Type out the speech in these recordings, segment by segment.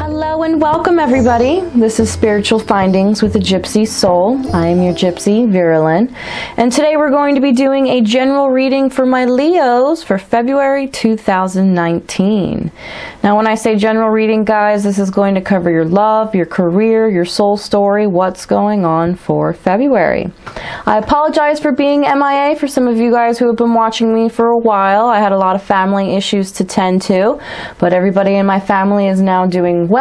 Hello and welcome everybody. This is Spiritual Findings with a Gypsy Soul. I am your Gypsy, Virulyn. And today we're going to be doing a general reading for my Leos for February 2019. Now when I say general reading, guys, this is going to cover your love, your career, your soul story, what's going on for February. I apologize for being MIA for some of you guys who have been watching me for a while. I had a lot of family issues to tend to, but everybody in my family is now doing well.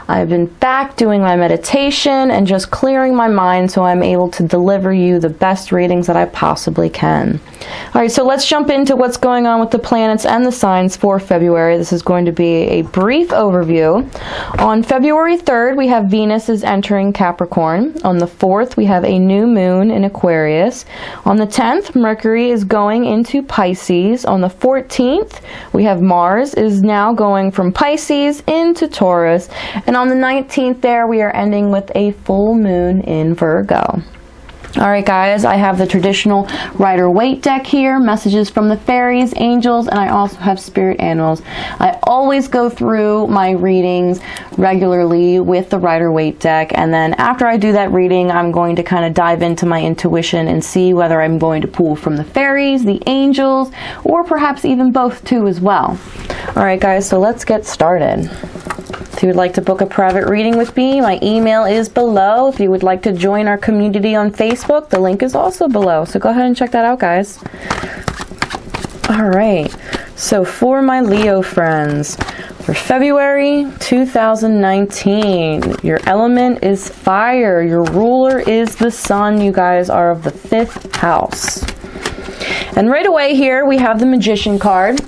I've been back doing my meditation and just clearing my mind so I'm able to deliver you the best readings that I possibly can. Alright, so let's jump into what's going on with the planets and the signs for February. This is going to be a brief overview. On February 3rd, we have Venus is entering Capricorn. On the 4th, we have a new moon in Aquarius. On the 10th, Mercury is going into Pisces. On the 14th, we have Mars is now going from Pisces into Taurus. And on the 19th there, we are ending with a full moon in Virgo. Alright guys, I have the traditional Rider-Waite deck here, messages from the fairies, angels, and I also have spirit animals. I always go through my readings regularly with the Rider-Waite deck, and then after I do that reading, I'm going to kind of dive into my intuition and see whether I'm going to pull from the fairies, the angels, or perhaps even both too as well. Alright guys, so let's get started. If you would like to book a private reading with me, my email is below. If you would like to join our community on Facebook, the link is also below. So go ahead and check that out, guys. Alright, so for my Leo friends, for February 2019, your element is fire. Your ruler is the sun. You guys are of the 5th house. And right away here, we have the Magician card.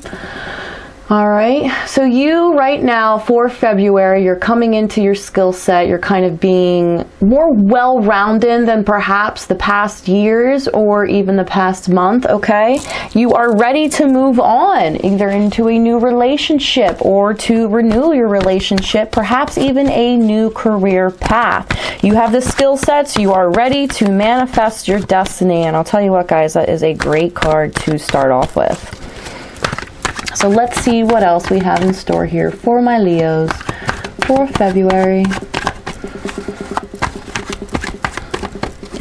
Alright, so you right now for February, you're coming into your skill set, you're kind of being more well-rounded than perhaps the past years or even the past month, okay? You are ready to move on, either into a new relationship or to renew your relationship, perhaps even a new career path. You have the skill sets, you are ready to manifest your destiny, and I'll tell you what guys, that is a great card to start off with. So let's see what else we have in store here for my Leos for February.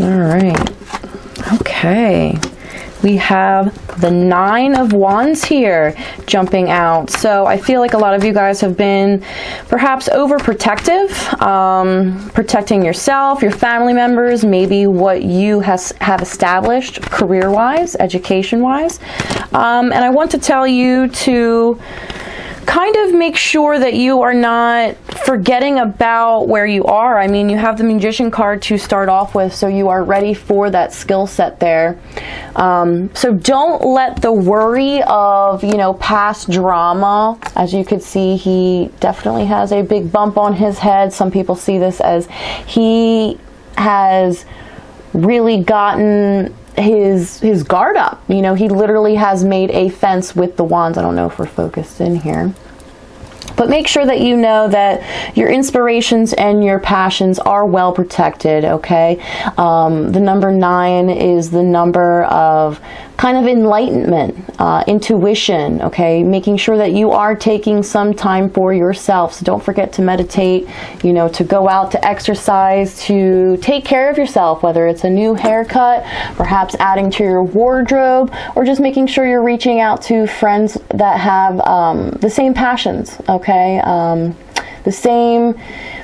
All right. Okay. We have the 9 of Wands here jumping out. So I feel like a lot of you guys have been perhaps overprotective, protecting yourself, your family members, maybe what you have established career-wise, education-wise. And I want to tell you to kind of make sure that you are not forgetting about where you are. I mean, you have the Magician card to start off with, so you are ready for that skill set there. So don't let the worry of, you know, past drama, as you could see, he definitely has a big bump on his head. Some people see this as he has really gotten his guard up. You know, he literally has made a fence with the wands. I don't know if we're focused in here. But make sure that you know that your inspirations and your passions are well protected, okay? The number 9 is the number of kind of enlightenment, intuition, okay? Making sure that you are taking some time for yourself. So don't forget to meditate, you know, to go out, to exercise, to take care of yourself, whether it's a new haircut, perhaps adding to your wardrobe, or just making sure you're reaching out to friends that have the same passions, okay?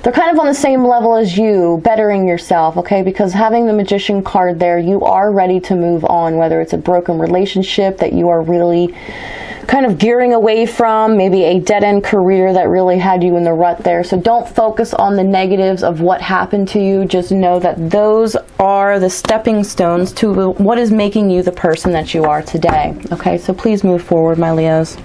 They're kind of on the same level as you, bettering yourself, okay? Because having the Magician card there, you are ready to move on, whether it's a broken relationship that you are really kind of gearing away from, maybe a dead-end career that really had you in the rut there. So don't focus on the negatives of what happened to you. Just know that those are the stepping stones to what is making you the person that you are today, okay? So please move forward, my Leos.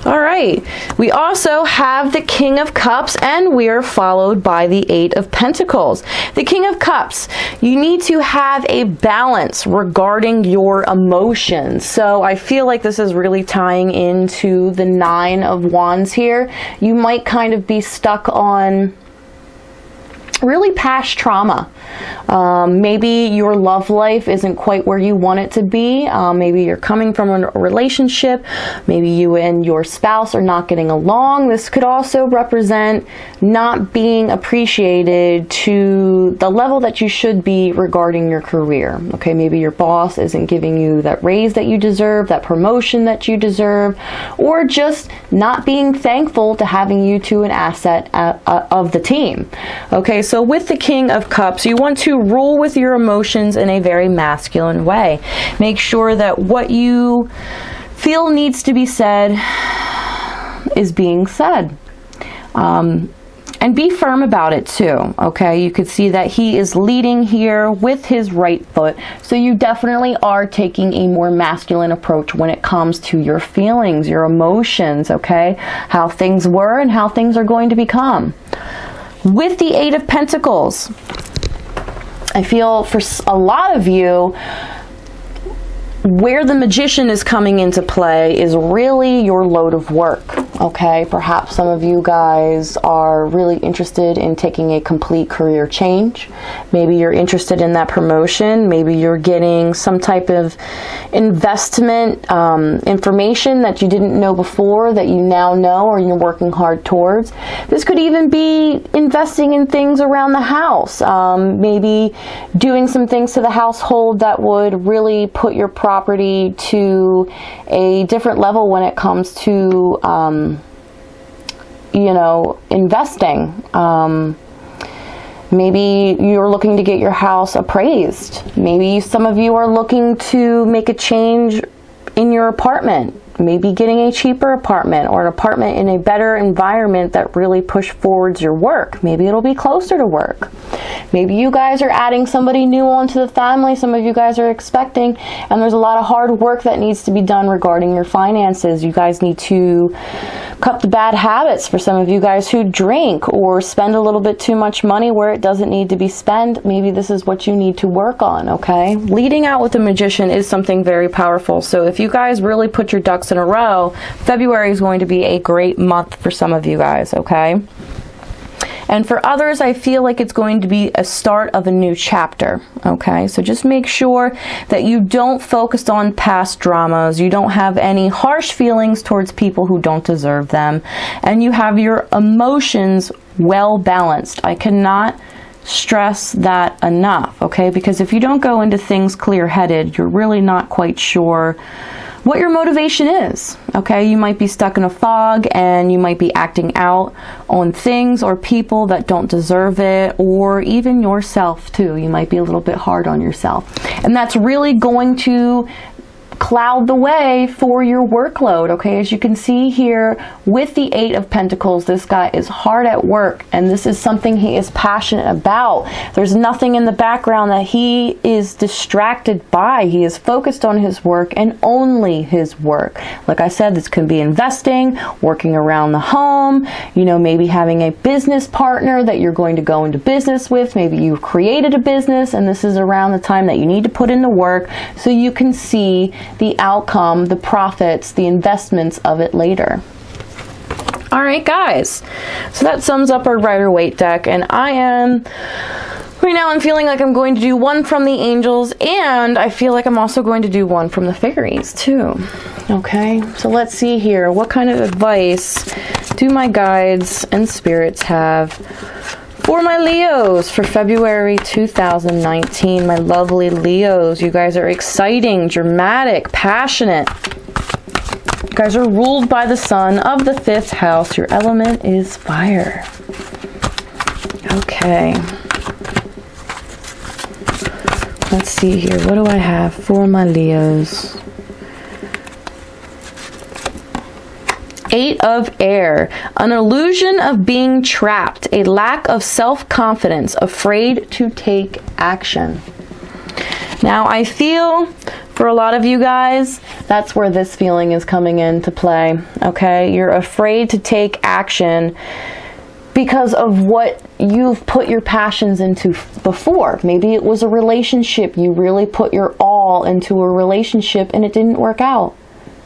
All right, we also have the King of Cups, and we're followed by the 8 of Pentacles. The King of Cups, you need to have a balance regarding your emotions. So I feel like this is really tying into the 9 of Wands here. You might kind of be stuck on really past trauma. Maybe your love life isn't quite where you want it to be. Maybe you're coming from a relationship. Maybe you and your spouse are not getting along. This could also represent not being appreciated to the level that you should be regarding your career. Okay, maybe your boss isn't giving you that raise that you deserve, that promotion that you deserve, or just not being thankful to having you to an asset of the team. Okay, so with the King of Cups, you want to rule with your emotions in a very masculine way. Make sure that what you feel needs to be said is being said. And be firm about it too, okay? You could see that he is leading here with his right foot. So you definitely are taking a more masculine approach when it comes to your feelings, your emotions, okay? How things were and how things are going to become. With the Eight of Pentacles, I feel for a lot of you, where the Magician is coming into play is really your load of work, okay? Perhaps some of you guys are really interested in taking a complete career change. Maybe you're interested in that promotion. Maybe you're getting some type of investment information that you didn't know before that you now know or you're working hard towards. This could even be investing in things around the house. Maybe doing some things to the household that would really put your property to a different level when it comes to you know, investing. Maybe you're looking to get your house appraised. Maybe some of you are looking to make a change in your apartment. Maybe getting a cheaper apartment or an apartment in a better environment that really push forwards your work. Maybe it'll be closer to work. Maybe you guys are adding somebody new onto the family. Some of you guys are expecting, and there's a lot of hard work that needs to be done regarding your finances. You guys need to cut the bad habits. For some of you guys who drink or spend a little bit too much money where it doesn't need to be spent, maybe this is what you need to work on, okay? Leading out with the Magician is something very powerful. So if you guys really put your ducks in a row, February is going to be a great month for some of you guys, okay? And for others, I feel like it's going to be a start of a new chapter, okay? So just make sure that you don't focus on past dramas, you don't have any harsh feelings towards people who don't deserve them, and you have your emotions well balanced. I cannot stress that enough, okay? Because if you don't go into things clear-headed, you're really not quite sure what your motivation is, okay? You might be stuck in a fog and you might be acting out on things or people that don't deserve it, or even yourself too. You might be a little bit hard on yourself. And that's really going to cloud the way for your workload, okay? As you can see here with the Eight of Pentacles, this guy is hard at work and this is something he is passionate about. There's nothing in the background that he is distracted by. He is focused on his work and only his work. Like I said, this can be investing, working around the home, you know, maybe having a business partner that you're going to go into business with. Maybe you've created a business and this is around the time that you need to put in the work so you can see the outcome, the profits, the investments of it later. All right, guys. So that sums up our Rider-Waite deck, and right now I'm feeling like I'm going to do one from the angels, and I feel like I'm also going to do one from the fairies too. Okay, so let's see here. What kind of advice do my guides and spirits have for my Leos for February 2019? My lovely Leos, you guys are exciting, dramatic, passionate. You guys are ruled by the sun of the 5th house. Your element is fire. Okay. Let's see here. What do I have for my Leos? 8 of Air, an illusion of being trapped, a lack of self-confidence, afraid to take action. Now, I feel for a lot of you guys, that's where this feeling is coming into play, okay? You're afraid to take action because of what you've put your passions into before. Maybe it was a relationship. You really put your all into a relationship and it didn't work out.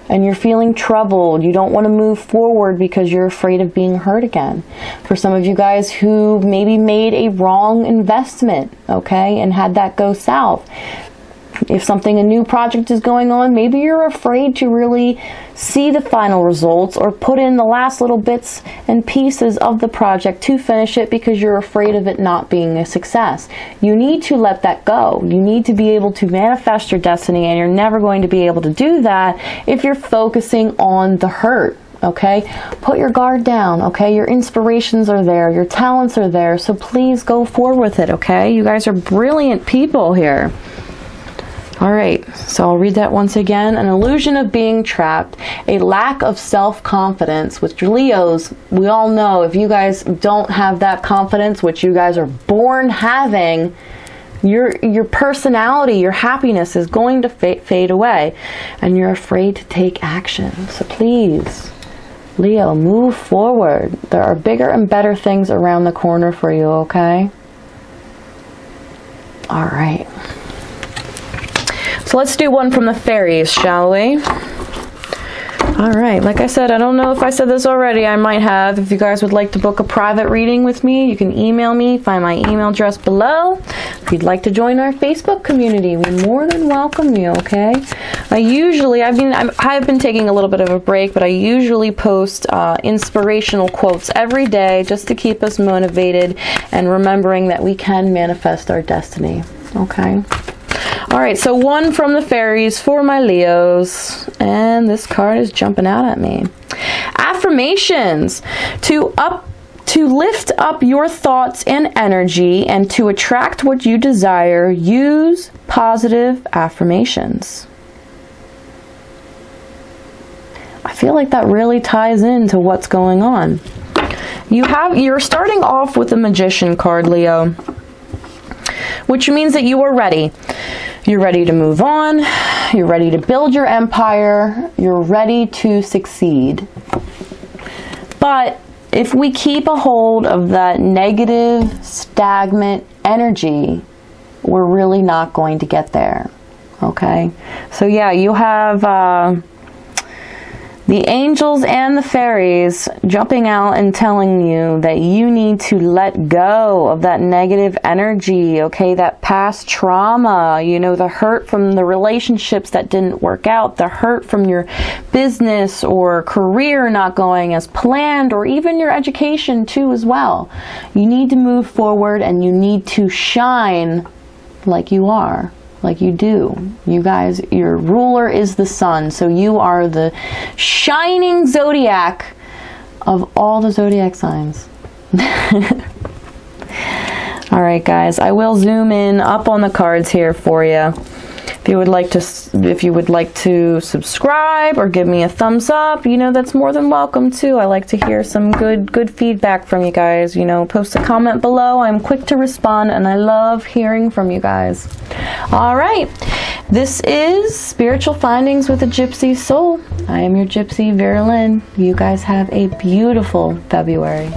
and you're feeling troubled. You don't want to move forward because you're afraid of being hurt again. For some of you guys who maybe made a wrong investment, okay, and had that go south. If a new project is going on, maybe you're afraid to really see the final results or put in the last little bits and pieces of the project to finish it because you're afraid of it not being a success. You need to let that go. You need to be able to manifest your destiny, and you're never going to be able to do that if you're focusing on the hurt. Okay, put your guard down. Okay, your inspirations are there, your talents are there, so please go forward with it. Okay, you guys are brilliant people here. All right, so I'll read that once again. An illusion of being trapped, a lack of self-confidence, which Leos, we all know if you guys don't have that confidence, which you guys are born having, your personality, your happiness is going to fade away, and you're afraid to take action. So please, Leo, move forward. There are bigger and better things around the corner for you, okay? All right. So let's do one from the fairies, shall we? All right, like I said, I don't know if I said this already, I might have. If you guys would like to book a private reading with me, you can email me, find my email address below. If you'd like to join our Facebook community, we more than welcome you, okay? I've been taking a little bit of a break, but I usually post inspirational quotes every day just to keep us motivated and remembering that we can manifest our destiny, okay? All right, so one from the fairies for my Leos, and this card is jumping out at me. Affirmations. To lift up your thoughts and energy and to attract what you desire, use positive affirmations. I feel like that really ties into what's going on. You're starting off with the Magician card, Leo, which means that you are ready. You're ready to move on. You're ready to build your empire. You're ready to succeed. But if we keep a hold of that negative, stagnant energy, we're really not going to get there. Okay? So yeah, you have the angels and the fairies jumping out and telling you that you need to let go of that negative energy, okay? That past trauma, the hurt from the relationships that didn't work out, the hurt from your business or career not going as planned, or even your education too as well. You need to move forward and you need to shine like you are. Like you do. You guys, your ruler is the sun, so you are the shining zodiac of all the zodiac signs. All right, guys, I will zoom in up on the cards here for you. If you would like to subscribe or give me a thumbs up, that's more than welcome too. I like to hear some good feedback from you guys. Post a comment below. I'm quick to respond and I love hearing from you guys. All right. This is Spiritual Findings with a Gypsy Soul. I am your Gypsy, Vera Lynn. You guys have a beautiful February.